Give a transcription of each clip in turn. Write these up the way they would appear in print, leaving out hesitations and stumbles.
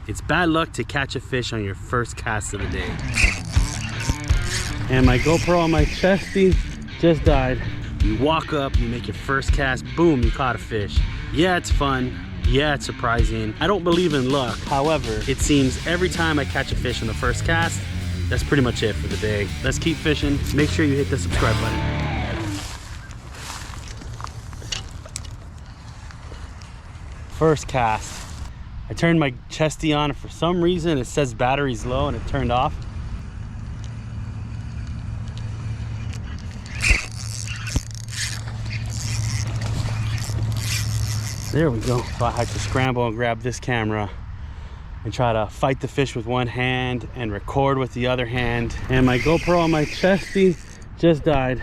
It's bad luck to catch a fish on your first cast of the day. And my GoPro on my chesty just died. You walk up, you make your first cast, boom, you caught a fish. Yeah, it's fun. Yeah, it's surprising. I don't believe in luck. However, it seems every time I catch a fish on the first cast, that's pretty much it for the day. Let's keep fishing. Make sure you hit the subscribe button. First cast. I turned my chesty on and for some reason it says battery's low and it turned off. There we go. So I had to scramble and grab this camera and try to fight the fish with one hand and record with the other hand. And my GoPro on my chesty just died.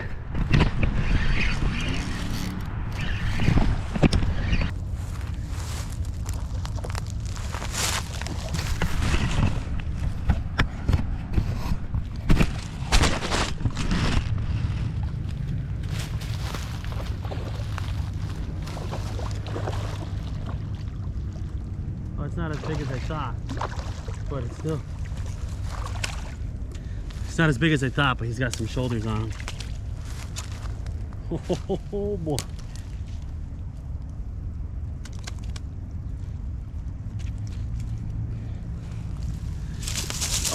It's not as big as I thought, but it's still, it's not as big as I thought, but he's got some shoulders on him. Oh boy.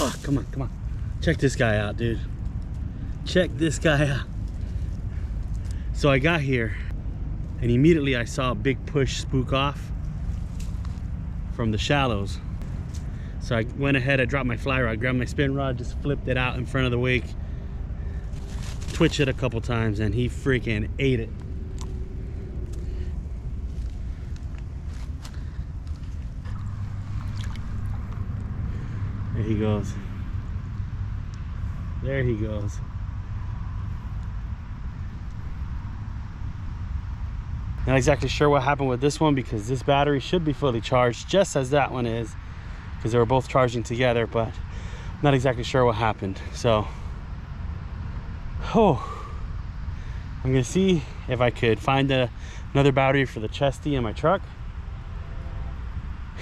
Oh, come on, come on. Check this guy out, dude. Check this guy out. So I got here and immediately I saw a big push spook off from the shallows. So I went ahead, I dropped my fly rod, grabbed my spin rod, just flipped it out in front of the wake, twitched it a couple times, and he freaking ate it. There he goes. There he goes. Not exactly sure what happened with this one because this battery should be fully charged just as that one is, because they were both charging together, but not exactly sure what happened. So I'm gonna see if I could find another battery for the chesty in my truck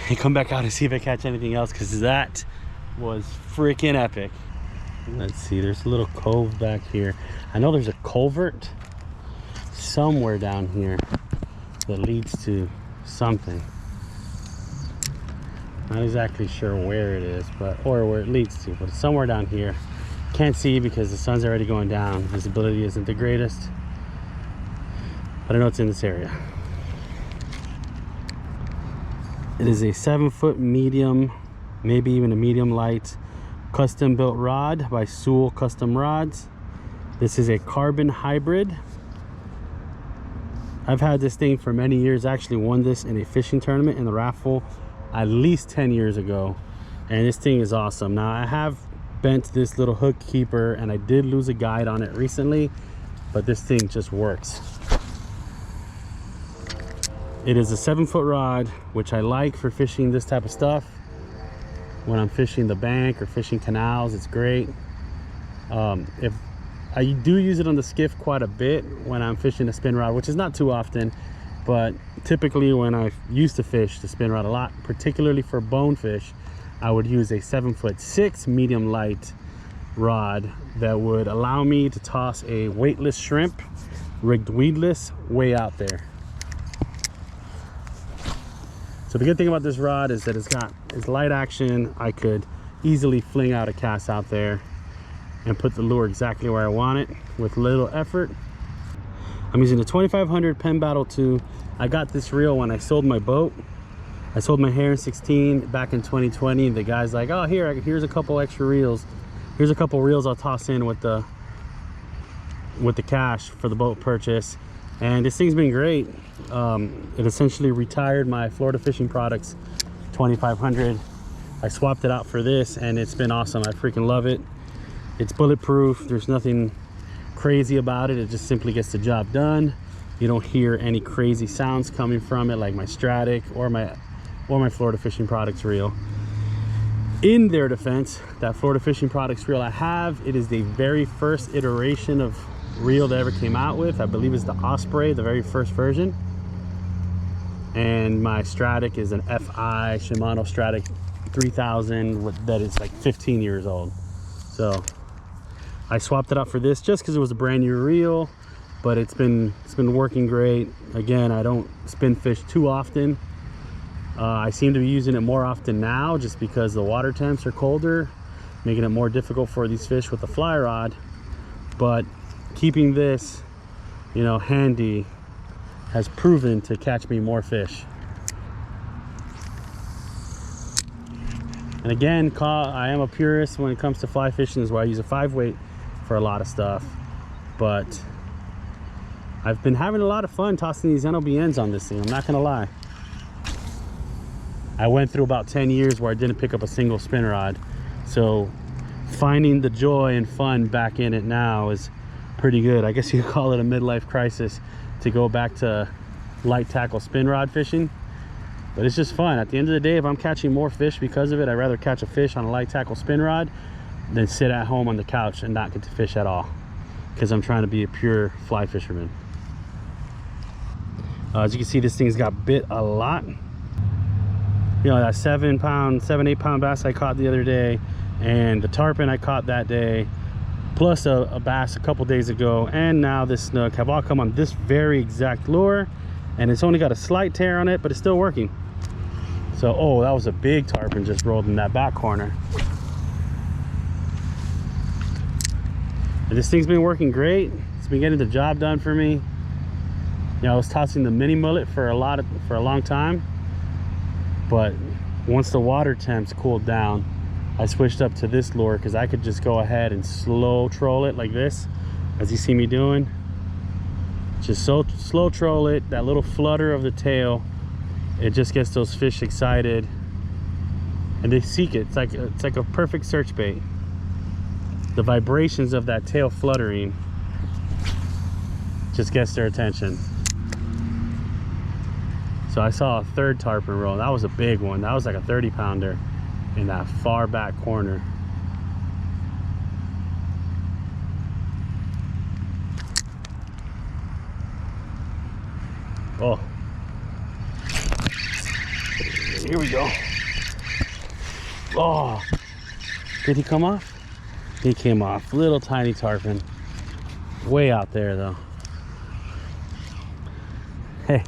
and come back out and see if I catch anything else, because that was freaking epic. Let's see, there's a little cove back here. I know there's a culvert somewhere down here that leads to something. Not exactly sure where it is, but or where it leads to, but it's somewhere down here. Can't see because the sun's already going down. Visibility isn't the greatest, but I know it's in this area. It is a 7-foot medium, maybe even a medium light, custom built rod by Sewell Custom Rods. This is a carbon hybrid. I've had this thing for many years. I actually won this in a fishing tournament in the raffle at least 10 years ago, and this thing is awesome. Now I have bent this little hook keeper and I did lose a guide on it recently, but this thing just works. It is a 7-foot rod, which I like for fishing this type of stuff. When I'm fishing the bank or fishing canals, it's great. If I do use it on the skiff quite a bit when I'm fishing a spin rod, which is not too often, but typically when I used to fish the spin rod a lot, particularly for bonefish, I would use a 7'6" medium light rod that would allow me to toss a weightless shrimp, rigged weedless, way out there. So the good thing about this rod is that it's light action. I could easily fling out a cast out there and put the lure exactly where I want it with little effort. I'm using the 2500 Penn Battle 2. I got this reel when I sold my boat. I sold my Heron 16 back in 2020. The guy's like, oh, here's a couple extra reels. Here's a couple reels I'll toss in with the cash for the boat purchase. And this thing's been great. It essentially retired my Florida Fishing Products 2500. I swapped it out for this and it's been awesome. I freaking love it. It's bulletproof. There's nothing crazy about it. It just simply gets the job done. You don't hear any crazy sounds coming from it like my Stratic or my Florida Fishing Products reel. In their defense, that Florida Fishing Products reel I have, it is the very first iteration of reel that ever came out with. I believe it's the Osprey, the very first version. And my Stratic is an FI Shimano Stratic 3000 that is like 15 years old. So I swapped it out for this just because it was a brand new reel, but it's been working great. Again, I don't spin fish too often. I seem to be using it more often now just because the water temps are colder, making it more difficult for these fish with the fly rod. But keeping this, you know, handy has proven to catch me more fish. And again, I am a purist when it comes to fly fishing, is why I use a 5-weight for a lot of stuff. But I've been having a lot of fun tossing these NLBNs on this thing, I'm not gonna lie. I went through about 10 years where I didn't pick up a single spin rod. So finding the joy and fun back in it now is pretty good. I guess you could call it a midlife crisis to go back to light tackle spin rod fishing. But it's just fun. At the end of the day, if I'm catching more fish because of it, I'd rather catch a fish on a light tackle spin rod than sit at home on the couch and not get to fish at all, because I'm trying to be a pure fly fisherman. As you can see, this thing's got bit a lot. You know, that 7 pound, 8 pound bass I caught the other day, and the tarpon I caught that day, plus a bass a couple days ago, and now this snook have all come on this very exact lure, and it's only got a slight tear on it, but it's still working. So, oh, that was a big tarpon just rolled in that back corner. And this thing's been working great. It's been getting the job done for me. You know, I was tossing the mini mullet for a long time, but once the water temps cooled down, I switched up to this lure because I could just go ahead and slow troll it like this, as you see me doing. Just so slow troll it, that little flutter of the tail, it just gets those fish excited and they seek it. It's like a perfect search bait. The vibrations of that tail fluttering just gets their attention. So I saw a third tarpon roll. That was a big one. That was like a 30 pounder in that far back corner. Oh, here we go. Oh, did he come off? He came off. Little tiny tarpon, way out there though. Hey,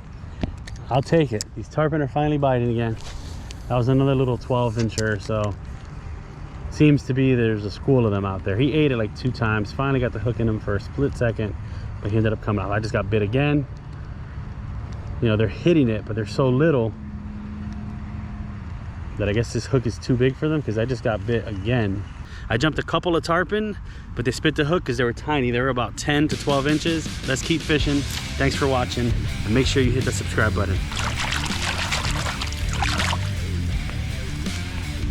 I'll take it. These tarpon are finally biting again. That was another little 12-incher, so seems to be there's a school of them out there. He ate it like 2 times, finally got the hook in him for a split second, but he ended up coming off. I just got bit again. You know, they're hitting it, but they're so little that I guess this hook is too big for them, because I just got bit again. I jumped a couple of tarpon, but they spit the hook because they were tiny. They were about 10 to 12 inches. Let's keep fishing. Thanks for watching, and make sure you hit the subscribe button.